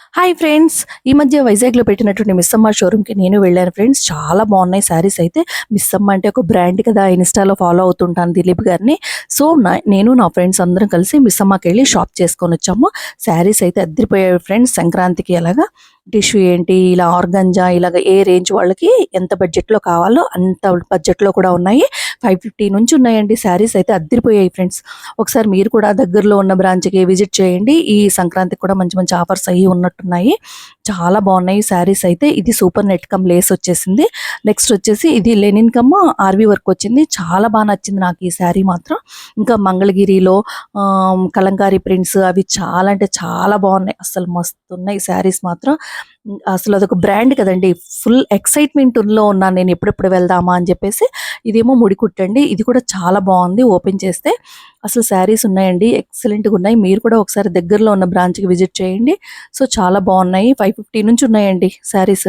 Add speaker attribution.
Speaker 1: Hi friends! ఈ మధ్య వైజాగ్‌లో పెట్టినటువంటి మిస్సమ్మ షోరూమ్‌కి నేను వెళ్ళాను ఫ్రెండ్స్. చాలా బాగున్నాయి శారీస్ అయితే. మిస్సమ్మ అంటే ఒక బ్రాండ్ కదా! ఇన్‌స్టాలో ఫాలో అవుతుంటాను దిలీప్ గారిని. సో, నేను నా ఫ్రెండ్స్ అందరం కలిసి మిస్సమ్మకెళ్ళి షాప్ చేసుకొనొచ్చాము. శారీస్ అయితే అద్దిరిపోయాయి ఫ్రెండ్స్. సంక్రాంతికి అలాగా టిష్యూ ఏంటి, ఇలా ఆర్గంజా ఇలాగ ఏ రేంజ్ వాళ్ళకి ఎంత బడ్జెట్‌లో కావాలో అంత బడ్జెట్‌లో కూడా ఉన్నాయి. 550 నుంచి ఉన్నాయండి. శారీస్ అయితే అద్దిరిపోయాయి ఫ్రెండ్స్. ఒకసారి మీరు కూడా దగ్గరలో ఉన్న బ్రాంచ్‌కి విజిట్ చేయండి. ఈ సంక్రాంతికి కూడా మంచి మంచి ఆఫర్స్ అయ్యి ఉన్నట్టున్నాయి. చాలా బాగున్నాయి శారీస్ అయితే. ఇది సూపర్ నెట్ కమ్ లేస్ వచ్చేసింది. నెక్స్ట్ వచ్చేసి ఇది లెనిన్ కమ్ ఆర్వీ వర్క్ వచ్చింది. చాలా బాగా నచ్చింది నాకు ఈ శారీ మాత్రం. ఇంకా మంగళగిరిలో కలంకారీ ప్రింట్స్ అవి చాలా అంటే చాలా బాగున్నాయి. అసలు మస్తున్నాయి శారీస్ మాత్రం. అసలు అదొక బ్రాండ్ కదండి. ఫుల్ ఎక్సైట్మెంట్లో ఉన్నాను నేను, ఎప్పుడెప్పుడు వెళ్దామా అని చెప్పేసి. ఇదేమో ముడికుట్టండి. ఇది కూడా చాలా బాగుంది. ఓపెన్ చేస్తే అసలు శారీస్ ఉన్నాయండి, ఎక్సలెంట్‌గా ఉన్నాయి. మీరు కూడా ఒకసారి దగ్గరలో ఉన్న బ్రాంచ్‌కి విజిట్ చేయండి. సో, చాలా బాగున్నాయి. 550 నుంచి ఉన్నాయండి శారీస్.